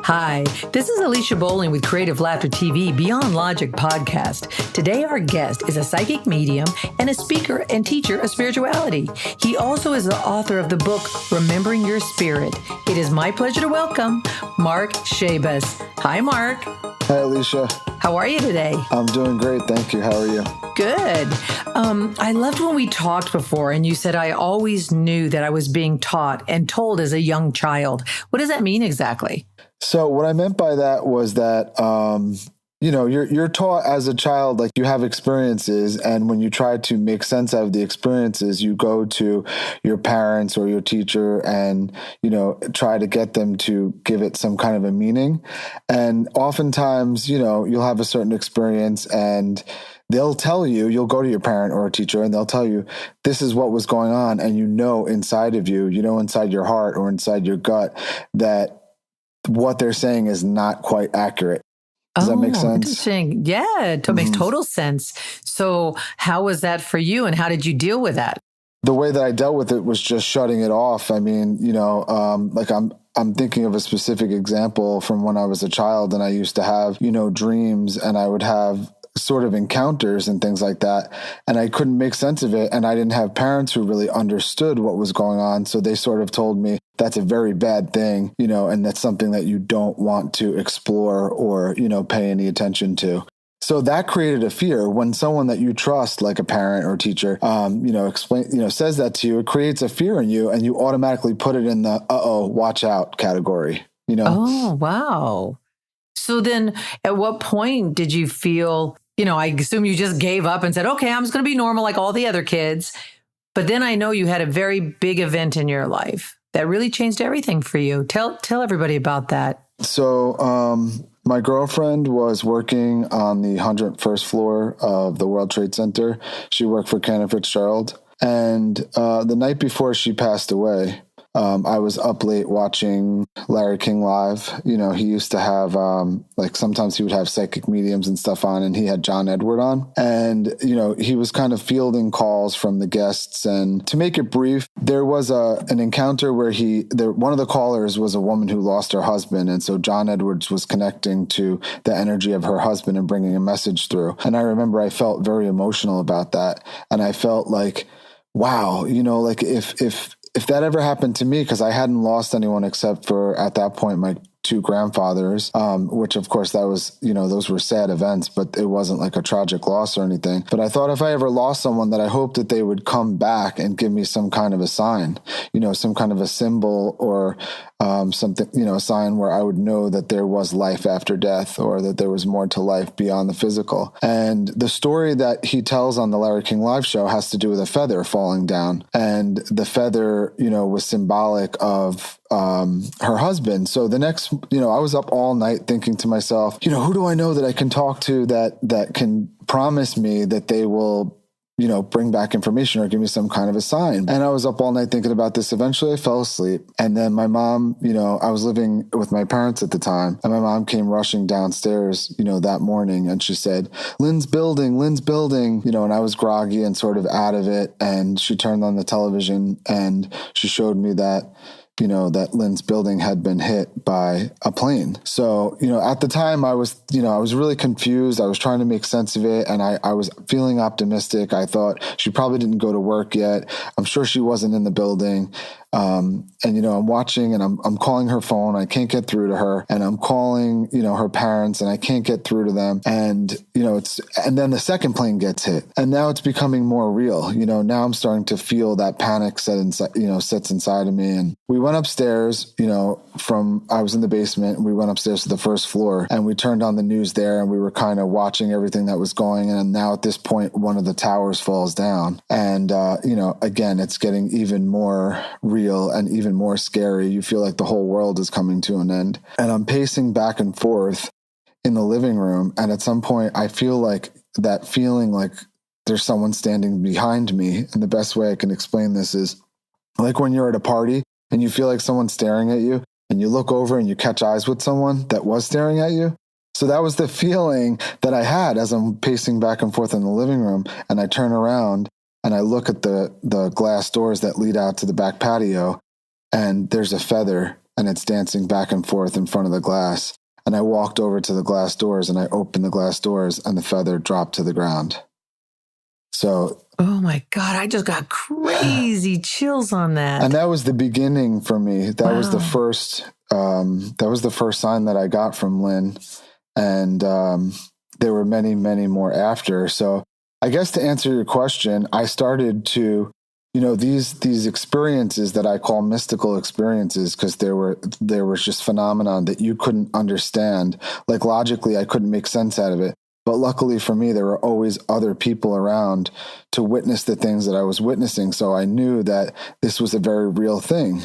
Hi, this is Alicia Bowling with Creative Laughter TV Beyond Logic podcast. Today, our guest is a psychic medium and a speaker and teacher of spirituality. He also is the author of the book, Remembering Your Spirit. It is my pleasure to welcome Mark Chabus. Hi, Mark. Hi, Alicia. How are you today? I'm doing great. Thank you. How are you? Good. I loved when we talked before and you said I always knew that I was being taught and told as a young child. What does that mean exactly? So what I meant by that was that, you're taught as a child, like you have experiences. And when you try to make sense out of the experiences, you go to your parents or your teacher and, try to get them to give it some kind of a meaning. And oftentimes, you'll have a certain experience and they'll tell you, you'll go to your parent or a teacher and they'll tell you, this is what was going on. And inside of you, inside your heart or inside your gut that what they're saying is not quite accurate. Does that make sense? Interesting. Yeah, it makes total sense. So how was that for you and how did you deal with that? The way that I dealt with it was just shutting it off. I mean, I'm thinking of a specific example from when I was a child and I used to have, dreams and I would have sort of encounters and things like that. And I couldn't make sense of it. And I didn't have parents who really understood what was going on. So they sort of told me that's a very bad thing, and that's something that you don't want to explore or, pay any attention to. So that created a fear when someone that you trust, like a parent or teacher, says that to you, it creates a fear in you and you automatically put it in the, watch out category, Oh, wow. So then at what point did you feel, I assume you just gave up and said, okay, I'm just going to be normal like all the other kids. But then I know you had a very big event in your life that really changed everything for you. Tell everybody about that. So my girlfriend was working on the 101st floor of the World Trade Center. She worked for Cantor Fitzgerald. And the night before she passed away, I was up late watching Larry King Live. He used to have, sometimes he would have psychic mediums and stuff on, and he had John Edward on. And, he was kind of fielding calls from the guests. And to make it brief, there was an encounter where one of the callers was a woman who lost her husband. And so John Edwards was connecting to the energy of her husband and bringing a message through. And I remember I felt very emotional about that. And I felt like, wow, if that ever happened to me, because I hadn't lost anyone except for, at that point, my two grandfathers, which of course that was, those were sad events, but it wasn't like a tragic loss or anything. But I thought if I ever lost someone that I hoped that they would come back and give me some kind of a sign, some kind of a symbol or something, a sign where I would know that there was life after death or that there was more to life beyond the physical. And the story that he tells on the Larry King Live show has to do with a feather falling down. And the feather, was symbolic of her husband. So the next, I was up all night thinking to myself, who do I know that I can talk to that can promise me that they will bring back information or give me some kind of a sign. And I was up all night thinking about this. Eventually I fell asleep. And then my mom, I was living with my parents at the time, and my mom came rushing downstairs, that morning, and she said, Lynn's building, and I was groggy and sort of out of it. And she turned on the television and she showed me that that Lynn's building had been hit by a plane. So, at the time I was really confused. I was trying to make sense of it and I was feeling optimistic. I thought she probably didn't go to work yet. I'm sure she wasn't in the building. I'm watching and I'm calling her phone. I can't get through to her, and I'm calling, her parents, and I can't get through to them. And, and then the second plane gets hit, and now it's becoming more real. Now I'm starting to feel that panic sets inside of me. And we went upstairs, I was in the basement, and we went upstairs to the first floor, and we turned on the news there, and we were kind of watching everything that was going. And now at this point, one of the towers falls down, and, again, it's getting even more real and even more scary. You feel like the whole world is coming to an end. And I'm pacing back and forth in the living room. And at some point I feel like that feeling like there's someone standing behind me. And the best way I can explain this is like when you're at a party and you feel like someone's staring at you and you look over and you catch eyes with someone that was staring at you. So that was the feeling that I had as I'm pacing back and forth in the living room. And I turn around and I look at the glass doors that lead out to the back patio, and there's a feather and it's dancing back and forth in front of the glass. And I walked over to the glass doors and I opened the glass doors and the feather dropped to the ground. So, oh my God, I just got crazy chills on that. And that was the beginning for me. That was the first, sign that I got from Lynn. And there were many, many more after. So I guess to answer your question, I started to, these experiences that I call mystical experiences, because there was just phenomenon that you couldn't understand. Like logically, I couldn't make sense out of it. But luckily for me, there were always other people around to witness the things that I was witnessing. So I knew that this was a very real thing.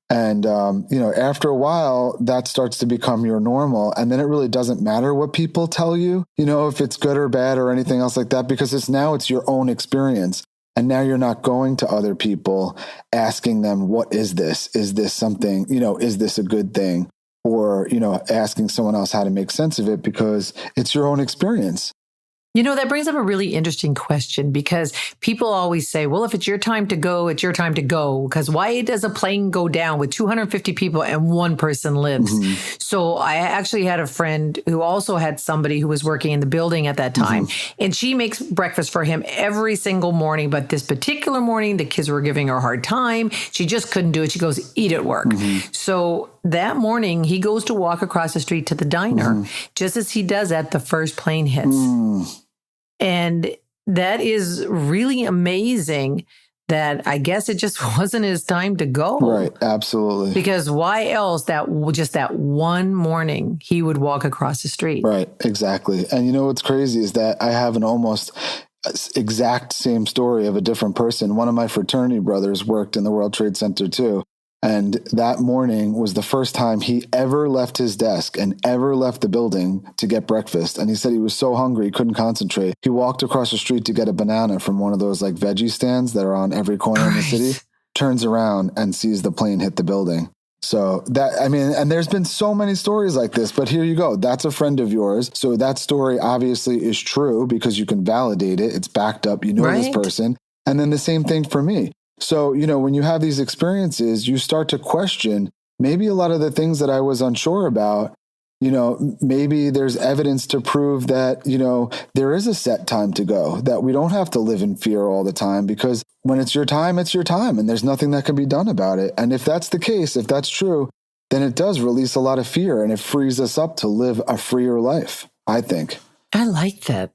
And, after a while, that starts to become your normal. And then it really doesn't matter what people tell you, if it's good or bad or anything else like that, because it's your own experience. And now you're not going to other people asking them, what is this? Is this something, is this a good thing? Or, asking someone else how to make sense of it, because it's your own experience. That brings up a really interesting question, because people always say, well, if it's your time to go, it's your time to go. Because why does a plane go down with 250 people and one person lives? Mm-hmm. So I actually had a friend who also had somebody who was working in the building at that time. Mm-hmm. And she makes breakfast for him every single morning. But this particular morning, the kids were giving her a hard time. She just couldn't do it. She goes, eat at work. Mm-hmm. So that morning, he goes to walk across the street to the diner. Mm-hmm. Just as he does that, the first plane hits. And that is really amazing that I guess it just wasn't his time to go. Right. Absolutely. Because why else that one morning he would walk across the street? Right. Exactly. And what's crazy is that I have an almost exact same story of a different person. One of my fraternity brothers worked in the World Trade Center too. And that morning was the first time he ever left his desk and ever left the building to get breakfast. And he said he was so hungry, he couldn't concentrate. He walked across the street to get a banana from one of those like veggie stands that are on every corner in the city, turns around and sees the plane hit the building. So and there's been so many stories like this, but here you go. That's a friend of yours. So that story obviously is true because you can validate it. It's backed up. This person. And then the same thing for me. So, when you have these experiences, you start to question maybe a lot of the things that I was unsure about. Maybe there's evidence to prove that, there is a set time to go, that we don't have to live in fear all the time, because when it's your time, and there's nothing that can be done about it. And if that's the case, if that's true, then it does release a lot of fear and it frees us up to live a freer life, I think. I like that.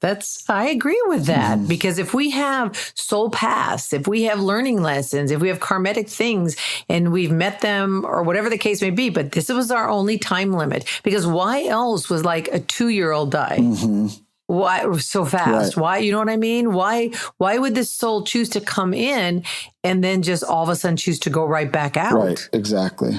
I agree with that, because if we have soul paths, if we have learning lessons, if we have karmatic things and we've met them or whatever the case may be, but this was our only time limit, because why else was like a 2-year-old die? Mm-hmm. Why so fast? Right. Why, you know what I mean? Why would this soul choose to come in and then just all of a sudden choose to go right back out? Right. Exactly.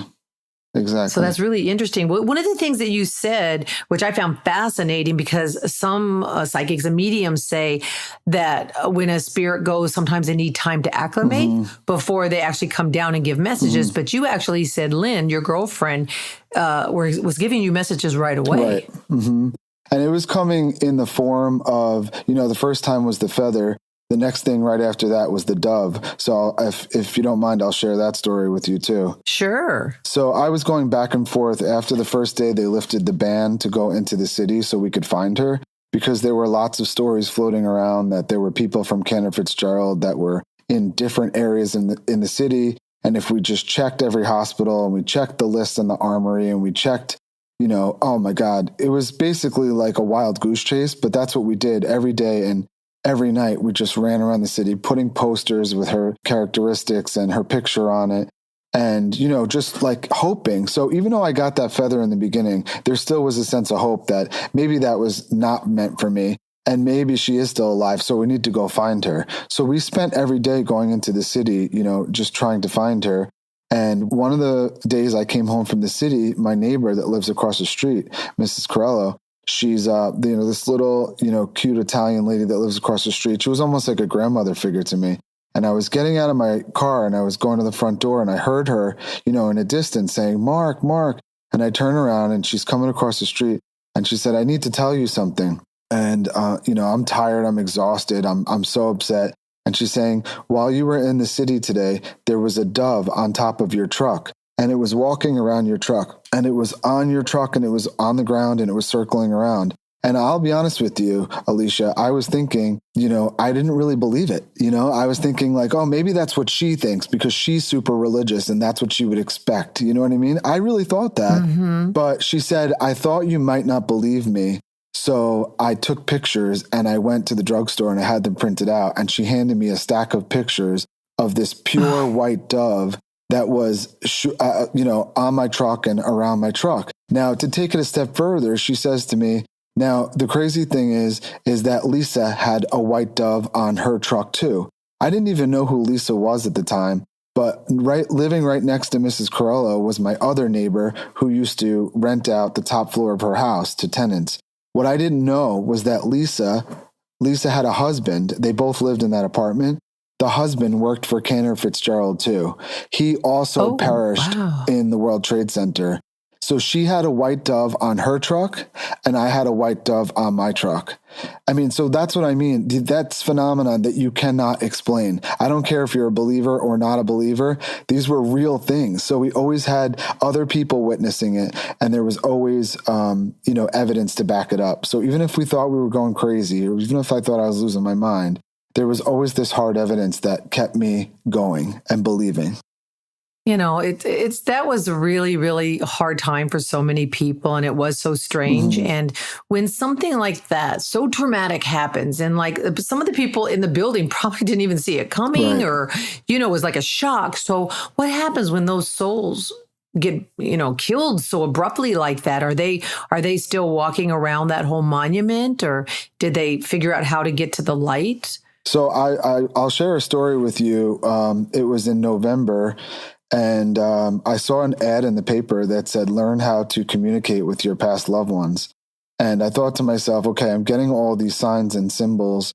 So that's really interesting. One of the things that you said, which I found fascinating, because some psychics and mediums say that when a spirit goes, sometimes they need time to acclimate before they actually come down and give messages. Mm-hmm. But you actually said Lynn, your girlfriend, was giving you messages right away. Right. Mm-hmm. And it was coming in the form of, the first time was the feather. The next thing right after that was the dove. So if you don't mind, I'll share that story with you too. Sure. So I was going back and forth. After the first day, they lifted the ban to go into the city so we could find her, because there were lots of stories floating around that there were people from Cantor Fitzgerald that were in different areas in the city. And if we just checked every hospital and we checked the list in the armory and we checked, oh my God, it was basically like a wild goose chase, but that's what we did every day. And every night we just ran around the city putting posters with her characteristics and her picture on it. And, just like hoping. So even though I got that feather in the beginning, there still was a sense of hope that maybe that was not meant for me. And maybe she is still alive. So we need to go find her. So we spent every day going into the city, just trying to find her. And one of the days I came home from the city, my neighbor that lives across the street, Mrs. Corello, she's, this little, cute Italian lady that lives across the street. She was almost like a grandmother figure to me. And I was getting out of my car and I was going to the front door and I heard her, in a distance saying, Mark, Mark. And I turn around and she's coming across the street and she said, I need to tell you something. And, I'm tired. I'm exhausted. I'm so upset. And she's saying, while you were in the city today, there was a dove on top of your truck. and it was walking around your truck, and it was on your truck, and it was on the ground, and it was circling around. And I'll be honest with you, Alicia, I was thinking, I didn't really believe it. I was thinking like, oh, maybe that's what she thinks because she's super religious and that's what she would expect. You know what I mean? I really thought that. Mm-hmm. But she said, I thought you might not believe me. So I took pictures and I went to the drugstore and I had them printed out. And she handed me a stack of pictures of this pure white dove that was, on my truck and around my truck. Now, to take it a step further, she says to me, now, the crazy thing is that Lisa had a white dove on her truck too. I didn't even know who Lisa was at the time, but living right next to Mrs. Corello was my other neighbor who used to rent out the top floor of her house to tenants. What I didn't know was that Lisa had a husband. They both lived in that apartment. The husband worked for Cantor Fitzgerald too. He also perished in the World Trade Center. So she had a white dove on her truck and I had a white dove on my truck. I mean, so that's what I mean. That's phenomenon that you cannot explain. I don't care if you're a believer or not a believer. These were real things. So we always had other people witnessing it and there was always, evidence to back it up. So even if we thought we were going crazy or even if I thought I was losing my mind, there was always this hard evidence that kept me going and believing. That was a really, really hard time for so many people. And it was so strange. Mm-hmm. And when something like that, so traumatic happens and like some of the people in the building probably didn't even see it coming or, it was like a shock. So what happens when those souls get, killed so abruptly like that? Are they still walking around that whole monument or did they figure out how to get to the light? So I'll share a story with you. It was in November. And I saw an ad in the paper that said, learn how to communicate with your past loved ones. And I thought to myself, okay, I'm getting all these signs and symbols,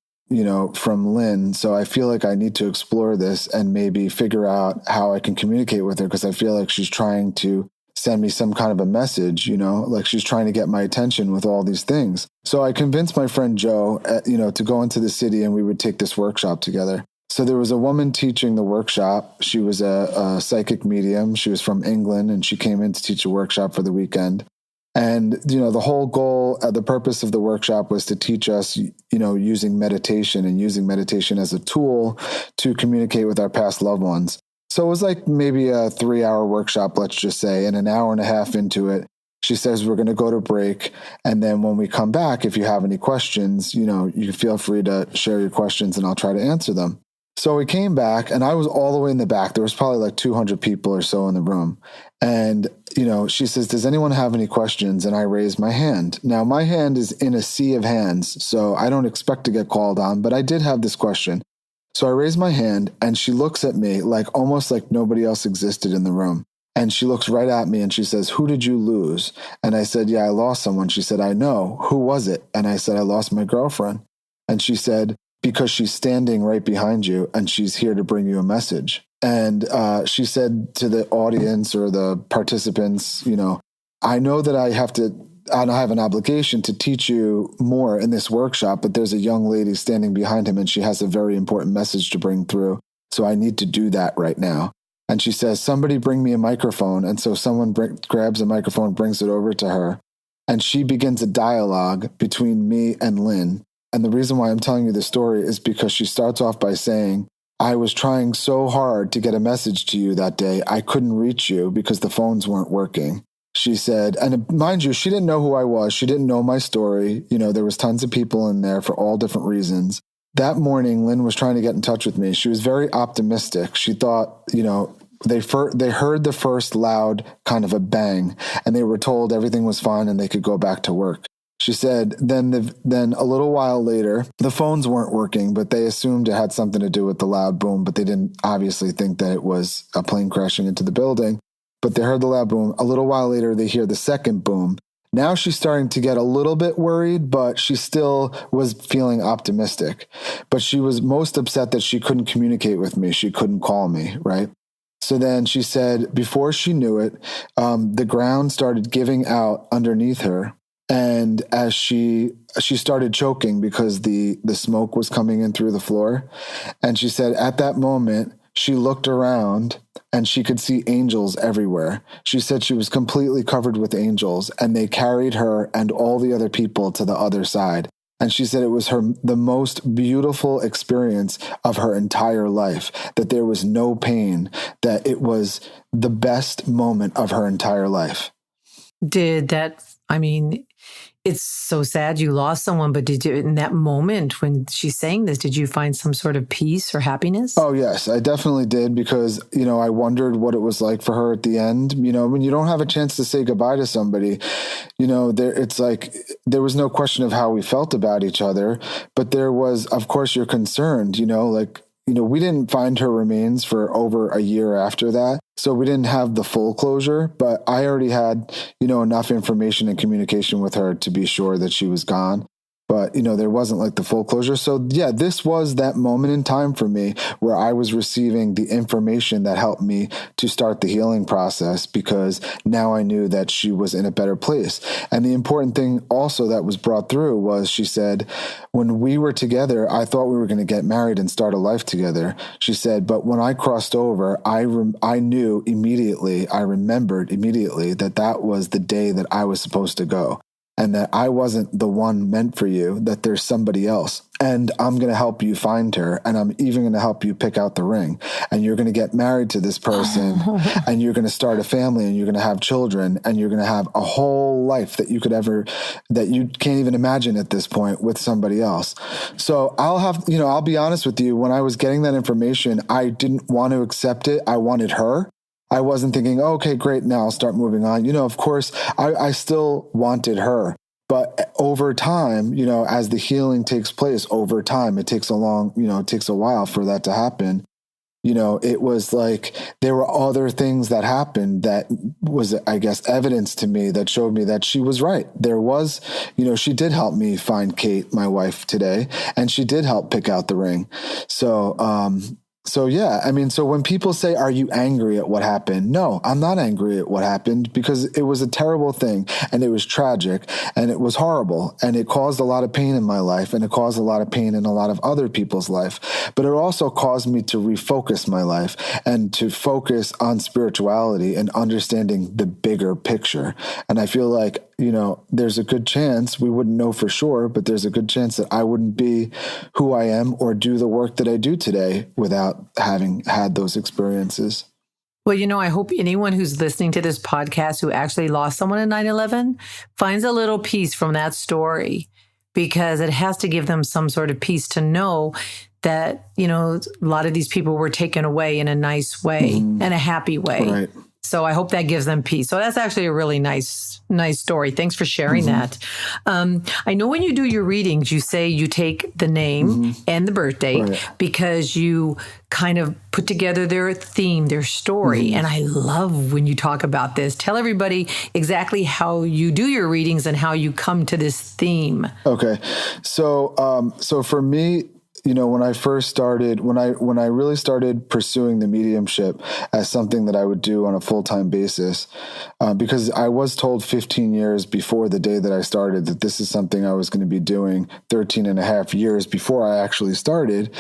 from Lynn. So I feel like I need to explore this and maybe figure out how I can communicate with her because I feel like she's trying to send me some kind of a message, like she's trying to get my attention with all these things. So I convinced my friend Joe, to go into the city and we would take this workshop together. So there was a woman teaching the workshop. She was a psychic medium. She was from England, and she came in to teach a workshop for the weekend. And, the whole goal, the purpose of the workshop was to teach us, using meditation and using meditation as a tool to communicate with our past loved ones. So it was like maybe a 3-hour workshop, let's just say, and an hour and a half into it, she says, we're going to go to break. And then when we come back, if you have any questions, you feel free to share your questions and I'll try to answer them. So we came back and I was all the way in the back. There was probably like 200 people or so in the room. And, she says, does anyone have any questions? And I raised my hand. Now my hand is in a sea of hands, so I don't expect to get called on, but I did have this question. So I raised my hand and she looks at me like almost like nobody else existed in the room. And she looks right at me and she says, who did you lose? And I said, yeah, I lost someone. She said, I know. Who was it? And I said, I lost my girlfriend. And she said, because she's standing right behind you and she's here to bring you a message. And she said to the audience or the participants, I know that I have an obligation to teach you more in this workshop, but there's a young lady standing behind him and she has a very important message to bring through. So I need to do that right now. And she says, somebody bring me a microphone. And so someone grabs a microphone, brings it over to her. And she begins a dialogue between me and Lynn. And the reason why I'm telling you this story is because she starts off by saying, I was trying so hard to get a message to you that day. I couldn't reach you because the phones weren't working. She said, and mind you, she didn't know who I was. She didn't know my story. There was tons of people in there for all different reasons. That morning, Lynn was trying to get in touch with me. She was very optimistic. She thought, they heard the first loud kind of a bang and they were told everything was fine and they could go back to work. She said, then a little while later, the phones weren't working, but they assumed it had something to do with the loud boom, but they didn't obviously think that it was a plane crashing into the building. But they heard the loud boom. A little while later, they hear the second boom. Now she's starting to get a little bit worried, but she still was feeling optimistic. But she was most upset that she couldn't communicate with me. She couldn't call me, right? So then she said, before she knew it, the ground started giving out underneath her. And as she started choking because the smoke was coming in through the floor. And she said, at that moment, she looked around and she could see angels everywhere. She said she was completely covered with angels, and they carried her and all the other people to the other side. And she said it was the most beautiful experience of her entire life, that there was no pain, that it was the best moment of her entire life. It's so sad you lost someone, but did you, in that moment when she's saying this, did you find some sort of peace or happiness? Oh, yes, I definitely did, because, I wondered what it was like for her at the end. When you don't have a chance to say goodbye to somebody, it's like there was no question of how we felt about each other, but there was, of course, you're concerned, we didn't find her remains for over a year after that. So we didn't have the full closure, but I already had, enough information and communication with her to be sure that she was gone. But, there wasn't like the full closure. So yeah, this was that moment in time for me where I was receiving the information that helped me to start the healing process, because now I knew that she was in a better place. And the important thing also that was brought through was, she said, when we were together, I thought we were going to get married and start a life together. She said, but when I crossed over, I knew immediately, I remembered immediately that was the day that I was supposed to go. And that I wasn't the one meant for you, that there's somebody else. And I'm going to help you find her. And I'm even going to help you pick out the ring. And you're going to get married to this person. And you're going to start a family, and you're going to have children. And you're going to have a whole life that you can't even imagine at this point with somebody else. So I'll be honest with you. When I was getting that information, I didn't want to accept it. I wanted her. I wasn't thinking, oh, okay, great, now I'll start moving on. Of course, I still wanted her. But over time, as the healing takes place over time, it takes a while for that to happen. It was like there were other things that happened that was, I guess, evidence to me that showed me that she was right. There was, she did help me find Kate, my wife, today, and she did help pick out the ring. So yeah, so when people say, are you angry at what happened? No, I'm not angry at what happened, because it was a terrible thing, and it was tragic, and it was horrible, and it caused a lot of pain in my life, and it caused a lot of pain in a lot of other people's life. But it also caused me to refocus my life and to focus on spirituality and understanding the bigger picture. And I feel like, there's a good chance, we wouldn't know for sure, but there's a good chance that I wouldn't be who I am or do the work that I do today without having had those experiences. Well, I hope anyone who's listening to this podcast who actually lost someone in 9/11 finds a little peace from that story, because it has to give them some sort of peace to know that, a lot of these people were taken away in a nice way and a happy way. Right. So I hope that gives them peace. So that's actually a really nice story. Thanks for sharing that. I know when you do your readings, you say you take the name and the birth date because you kind of put together their theme, their story. And I love when you talk about this. Tell everybody exactly how you do your readings and how you come to this theme. Okay. So for me, when I first started, when I really started pursuing the mediumship as something that I would do on a full-time basis, because I was told 15 years before the day that I started that this is something I was going to be doing 13 and a half years before I actually started.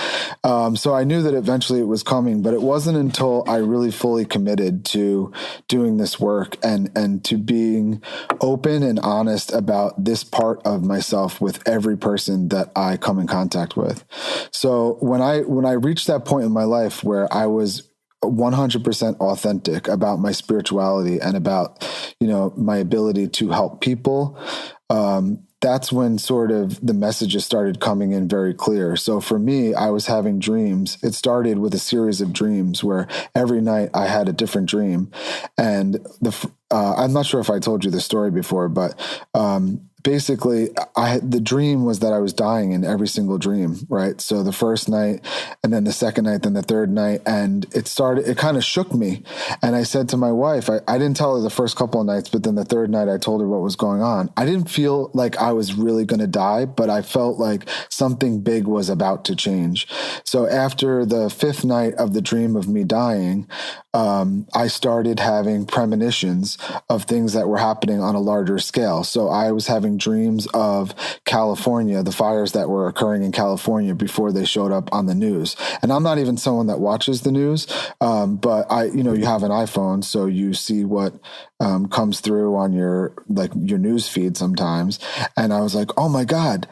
So I knew that eventually it was coming, but it wasn't until I really fully committed to doing this work and to being open and honest about this part of myself with every person that I come in contact with. So when I reached that point in my life where I was 100% authentic about my spirituality and about, my ability to help people, that's when sort of the messages started coming in very clear. So for me, I was having dreams. It started with a series of dreams where every night I had a different dream. And I'm not sure if I told you this story before, but basically, the dream was that I was dying in every single dream, right? So the first night, and then the second night, then the third night, and it kind of shook me. And I said to my wife, I didn't tell her the first couple of nights, but then the third night I told her what was going on. I didn't feel like I was really going to die, but I felt like something big was about to change. So after the fifth night of the dream of me dying, I started having premonitions of things that were happening on a larger scale. So I was having dreams of California, the fires that were occurring in California before they showed up on the news. And I'm not even someone that watches the news, but you have an iPhone, so you see what comes through on your news feed sometimes. And I was like, oh my God,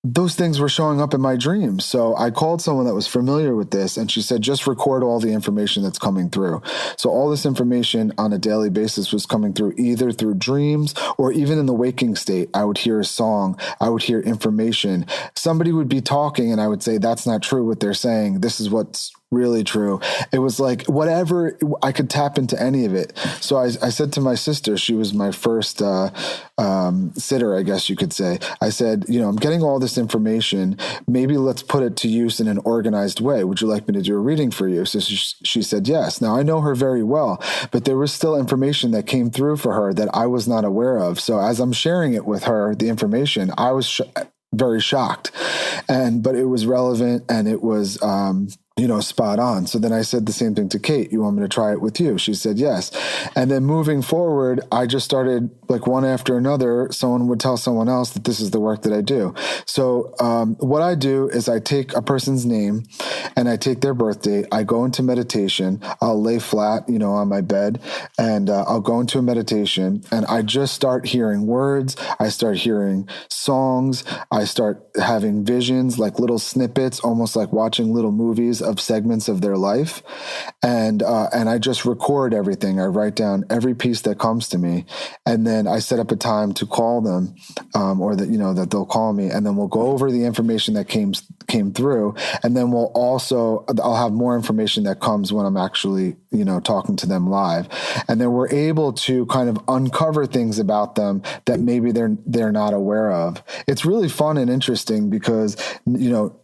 those things were showing up in my dreams. So I called someone that was familiar with this, and she said, just record all the information that's coming through. So all this information on a daily basis was coming through either through dreams or even in the waking state. I would hear a song. I would hear information. Somebody would be talking and I would say, that's not true what they're saying. This is what's really true. It was like whatever, I could tap into any of it. So I said to my sister, she was my first sitter, I guess you could say. I said, I'm getting all this information. Maybe let's put it to use in an organized way. Would you like me to do a reading for you? So she said yes. Now I know her very well, but there was still information that came through for her that I was not aware of. So as I'm sharing it with her, the information, I was very shocked, but it was relevant and it was, spot on. So then I said the same thing to Kate. You want me to try it with you? She said yes. And then moving forward, I just started like one after another. Someone would tell someone else that this is the work that I do. So what I do is I take a person's name and I take their birthday. I go into meditation. I'll lay flat, on my bed, and I'll go into a meditation and I just start hearing words. I start hearing songs. I start having visions, like little snippets, almost like watching little movies of segments of their life. And I just record everything. I write down every piece that comes to me. And then I set up a time to call them, or that they'll call me. And then we'll go over the information that came through. And then I'll have more information that comes when I'm actually, talking to them live. And then we're able to kind of uncover things about them that maybe they're not aware of. It's really fun and interesting because,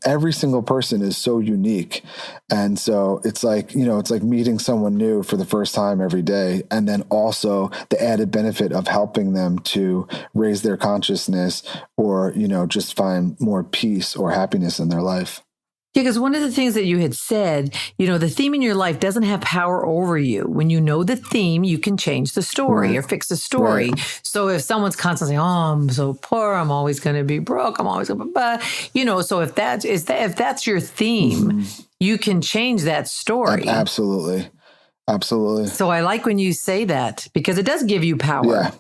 every single person is so unique. And so it's like meeting someone new for the first time every day. And then also the added benefit of helping them to raise their consciousness or, just find more peace or happiness in their life. Yeah, because one of the things that you had said, the theme in your life doesn't have power over you. When you know the theme, you can change the story or fix the story. Right. So if someone's constantly, I'm so poor, I'm always going to be broke, I'm always going to, so if that's your theme, you can change that story. Absolutely. Absolutely. So I like when you say that because it does give you power. Yeah.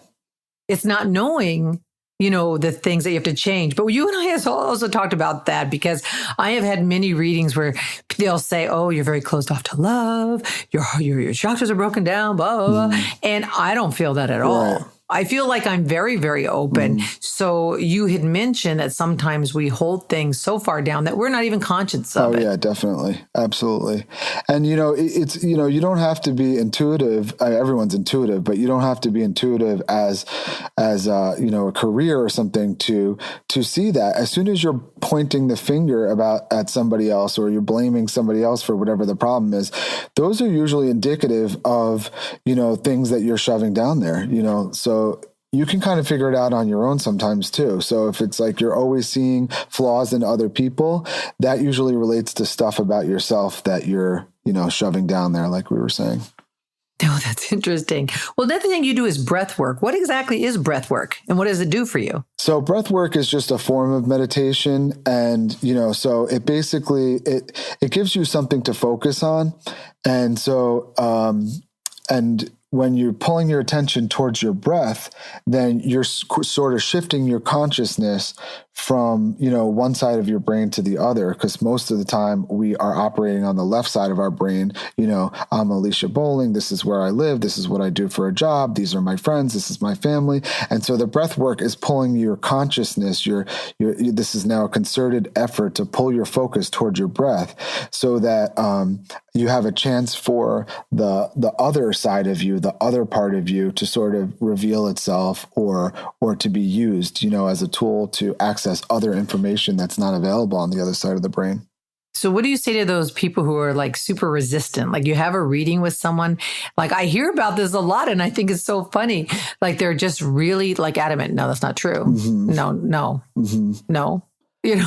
It's not knowing the things that you have to change. But you and I have also talked about that because I have had many readings where they'll say, oh, you're very closed off to love. Your chakras are broken down, blah, blah, blah. And I don't feel that at all. I feel like I'm very, very open. So you had mentioned that sometimes we hold things so far down that we're not even conscious of it. Oh, yeah, definitely. Absolutely. And, it's, you don't have to be intuitive. Everyone's intuitive, but you don't have to be intuitive as a career or something to see that. As soon as you're pointing the finger at somebody else or you're blaming somebody else for whatever the problem is, those are usually indicative of, things that you're shoving down there, so you can kind of figure it out on your own sometimes too. So if it's like you're always seeing flaws in other people, that usually relates to stuff about yourself that you're, shoving down there, like we were saying. Oh, that's interesting. Well, another thing you do is breath work. What exactly is breath work and what does it do for you? So breath work is just a form of meditation. And, so it basically, it gives you something to focus on. And so, and when you're pulling your attention towards your breath, then you're sort of shifting your consciousness from, one side of your brain to the other, because most of the time we are operating on the left side of our brain. I'm Alicia Bowling. This is where I live. This is what I do for a job. These are my friends. This is my family. And so the breath work is pulling your consciousness. This is now a concerted effort to pull your focus towards your breath so that you have a chance for the other side of you, the other part of you to sort of reveal itself or to be used, as a tool to access other information that's not available on the other side of the brain. So what do you say to those people who are like super resistant? Like you have a reading with someone, like I hear about this a lot and I think it's so funny. Like they're just really like adamant. No, that's not true. No. No.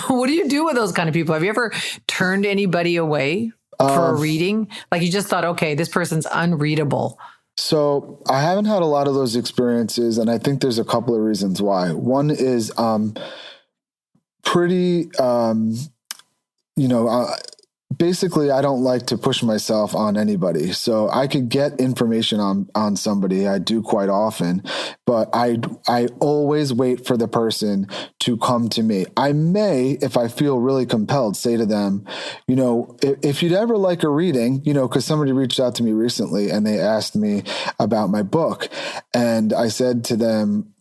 What do you do with those kind of people? Have you ever turned anybody away? for a reading? Like you just thought, okay, this person's unreadable. So I haven't had a lot of those experiences, and I think there's a couple of reasons why. One is pretty, basically I don't like to push myself on anybody. So I could get information on somebody. I do quite often, but I always wait for the person to come to me. I may, if I feel really compelled, say to them, if you'd ever like a reading, because somebody reached out to me recently and they asked me about my book. And I said to them,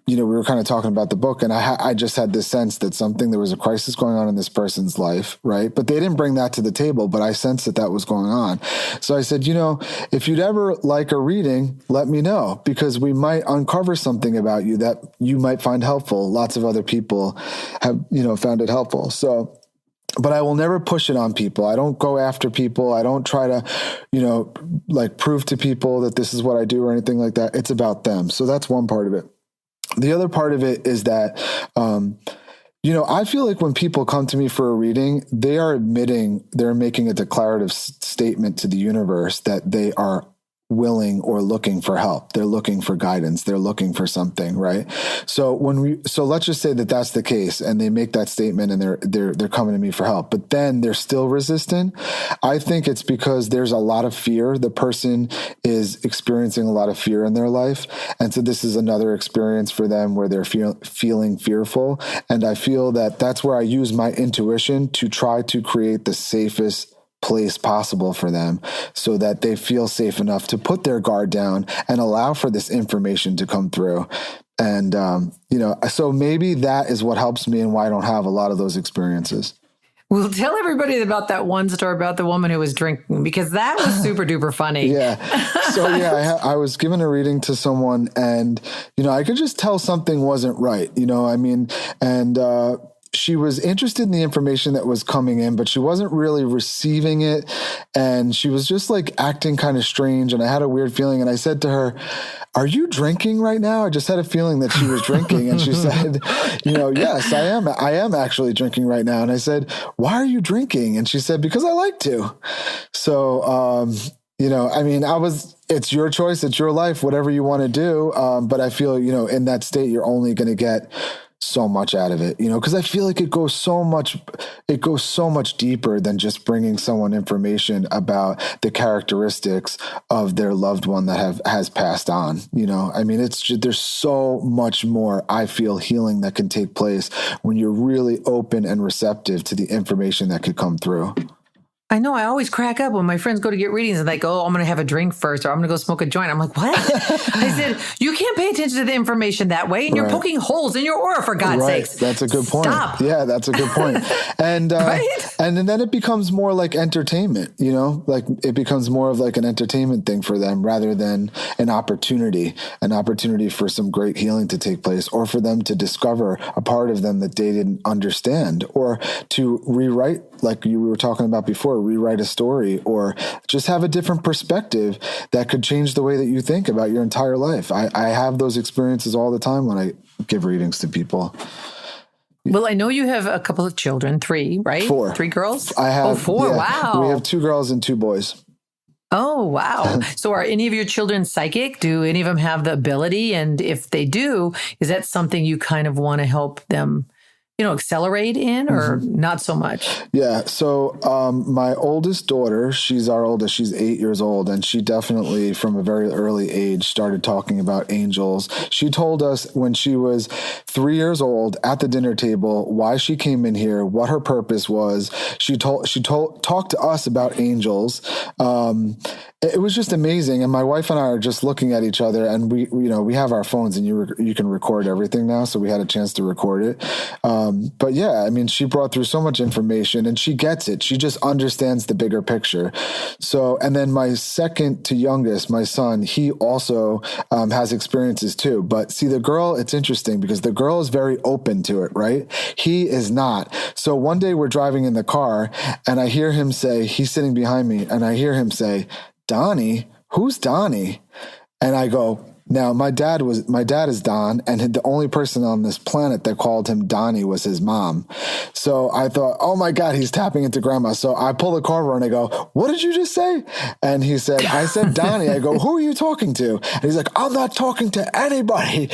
we were kind of talking about the book, and I just had this sense that there was a crisis going on in this person's life, right? But they didn't bring that to the table, but I sensed that was going on. So I said, if you'd ever like a reading, let me know, because we might uncover something about you that you might find helpful. Lots of other people have, found it helpful. So, but I will never push it on people. I don't go after people. I don't try to, prove to people that this is what I do or anything like that. It's about them. So that's one part of it. The other part of it is that, I feel like when people come to me for a reading, they're making a declarative statement to the universe that they are willing or looking for help. They're looking for guidance. They're looking for something, right? So let's just say that that's the case, and they make that statement, and they're coming to me for help, but then they're still resistant. I think it's because there's a lot of fear. The person is experiencing a lot of fear in their life, and so this is another experience for them where they're feeling fearful. And I feel that that's where I use my intuition to try to create the safest place possible for them, so that they feel safe enough to put their guard down and allow for this information to come through. And, so maybe that is what helps me and why I don't have a lot of those experiences. Well, tell everybody about that one story about the woman who was drinking, because that was super duper funny. Yeah. So I was given a reading to someone, and, I could just tell something wasn't right, she was interested in the information that was coming in, but she wasn't really receiving it. And she was just acting kind of strange. And I had a weird feeling. And I said to her, "Are you drinking right now?" I just had a feeling that she was drinking. And she said, "Yes, I am. I am actually drinking right now." And I said, "Why are you drinking?" And she said, "Because I like to." So, it's your choice. It's your life, whatever you want to do. But I feel, in that state, you're only going to get so much out of it, because I feel like it goes so much deeper than just bringing someone information about the characteristics of their loved one that has passed on. There's so much more, I feel, healing that can take place when you're really open and receptive to the information that could come through. I know. I always crack up when my friends go to get readings and they go, "Oh, I'm going to have a drink first, or I'm going to go smoke a joint." I'm like, "What?" I said, "You can't pay attention to the information that way, and you're poking holes in your aura, for God's sakes." That's a good point. Stop. Yeah, that's a good point. And Right? and then it becomes more like entertainment. It becomes more of an entertainment thing for them rather than an opportunity for some great healing to take place, or for them to discover a part of them that they didn't understand, or to rewrite, like you were talking about before, rewrite a story, or just have a different perspective that could change the way that you think about your entire life. I have those experiences all the time when I give readings to people. Well, I know you have a couple of children, 3, right? 4. 3 girls? I have 4. Yeah, wow. we have 2 girls and 2 boys. Oh, wow. So are any of your children psychic? Do any of them have the ability? And if they do, is that something you kind of want to help them, accelerate in, or not so much? Yeah. So my oldest daughter, she's our oldest, she's 8 years old. And she definitely, from a very early age, started talking about angels. She told us when she was 3 years old at the dinner table why she came in here, what her purpose was. She talked to us about angels. It was just amazing. And my wife and I are just looking at each other, and we have our phones, and you can record everything now. So we had a chance to record it. But yeah, she brought through so much information, and she gets it. She just understands the bigger picture. So, and then my second to youngest, my son, he also has experiences too. But see, the girl, it's interesting because the girl is very open to it, right? He is not. So one day we're driving in the car, and I hear him say, he's sitting behind me, and I hear him say, "Donnie, who's Donnie?" And I go, Now, my dad is Don, and the only person on this planet that called him Donnie was his mom. So I thought, oh my God, he's tapping into grandma. So I pull the car over and I go, what did you just say? And he said, I said Donnie. I go, who are you talking to? And he's like, I'm not talking to anybody.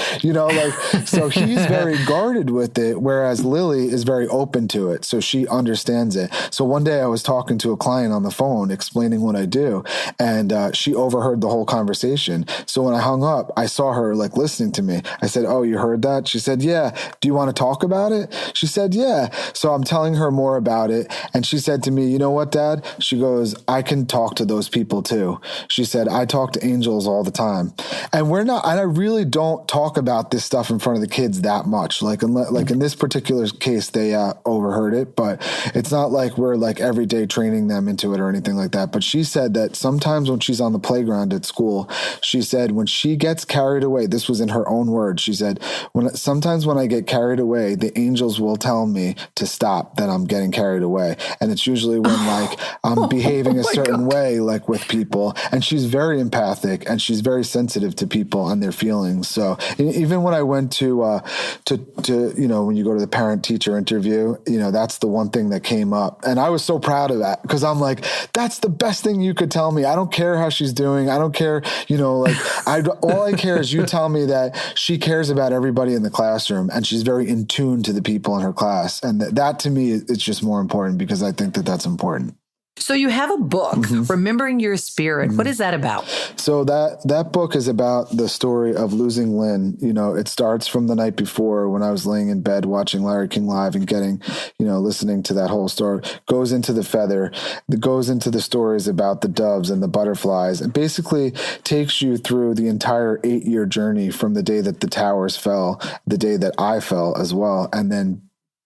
So he's very guarded with it, whereas Lily is very open to it. So she understands it. So one day I was talking to a client on the phone explaining what I do, and she overheard the whole conversation. So when I hung up, I saw her like listening to me. I said, oh, you heard that? She said, yeah. Do you want to talk about it? She said, yeah. So I'm telling her more about it. And she said to me, you know what, Dad? She goes, I can talk to those people too. She said, I talk to angels all the time. And I really don't talk about this stuff in front of the kids that much. Like in this particular case, they overheard it, but it's not like we're like every day training them into it or anything like that. But she said that sometimes when she's on the playground at school, she said when she gets carried away, this was in her own words. She said, sometimes when I get carried away, the angels will tell me to stop, that I'm getting carried away. And it's usually when like I'm behaving a certain way, like with people. And she's very empathic and she's very sensitive to people and their feelings. So even when I went to when you go to the parent teacher interview, that's the one thing that came up. And I was so proud of that because I'm like, that's the best thing you could tell me. I don't care how she's doing. I don't care, all I care is you tell me that she cares about everybody in the classroom and she's very in tune to the people in her class. And that to me, it's just more important because I think that that's important. So you have a book, Remembering Your Spirit. What is that about? So that book is about the story of losing Lynn. It starts from the night before when I was laying in bed watching Larry King Live and getting, listening to that whole story, goes into the feather, goes into the stories about the doves and the butterflies. It basically takes you through the entire 8-year journey from the day that the towers fell, the day that I fell as well, and then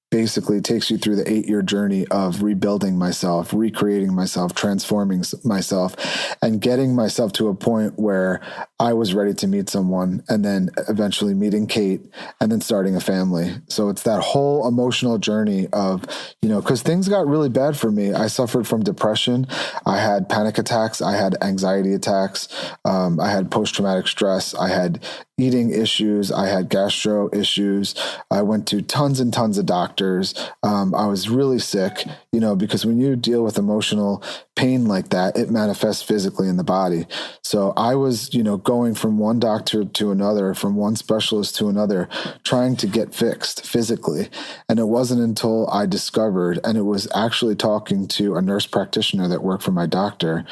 basically takes you through the 8-year journey of rebuilding myself, recreating myself, transforming myself, and getting myself to a point where I was ready to meet someone, and then eventually meeting Kate, and then starting a family. So it's that whole emotional journey of, because things got really bad for me. I suffered from depression. I had panic attacks. I had anxiety attacks. I had post-traumatic stress. I had eating issues. I had gastro issues. I went to tons and tons of doctors. I was really sick, because when you deal with emotional pain like that, it manifests physically in the body. So I was, going from one doctor to another, from one specialist to another, trying to get fixed physically. And it wasn't until I discovered, and it was actually talking to a nurse practitioner that worked for my doctor,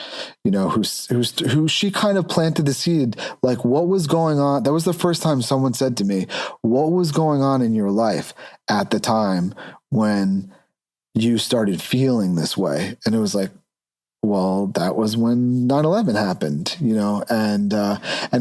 who she kind of planted the seed, like what was going on. That was the first time someone said to me, what was going on in your life at the time when you started feeling this way? And it was like, well, that was when 9/11 happened, and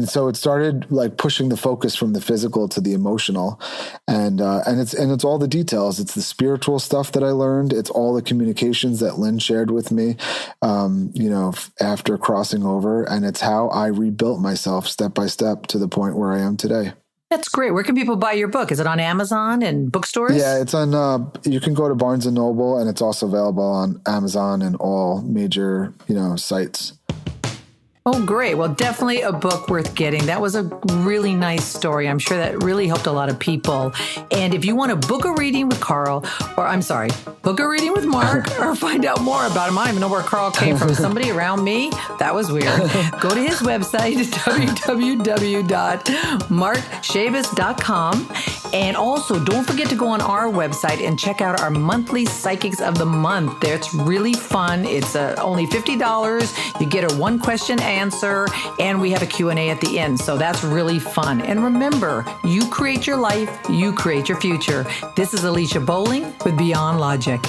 so it started like pushing the focus from the physical to the emotional, and it's all the details. It's the spiritual stuff that I learned. It's all the communications that Lynn shared with me, after crossing over, and it's how I rebuilt myself step by step to the point where I am today. That's great. Where can people buy your book? Is it on Amazon and bookstores? Yeah, it's on, you can go to Barnes & Noble, and it's also available on Amazon and all major, sites. Oh, great. Well, definitely a book worth getting. That was a really nice story. I'm sure that really helped a lot of people. And if you want to book a reading with Carl, book a reading with Mark, or find out more about him. I don't even know where Carl came from. Somebody around me? That was weird. Go to his website, www.markshabus.com. And also, don't forget to go on our website and check out our monthly Psychics of the Month. It's really fun. It's only $50. You get a one-question answer, and we have a Q&A at the end. So that's really fun. And remember, you create your life, you create your future. This is Alicia Bowling with Beyond Logic.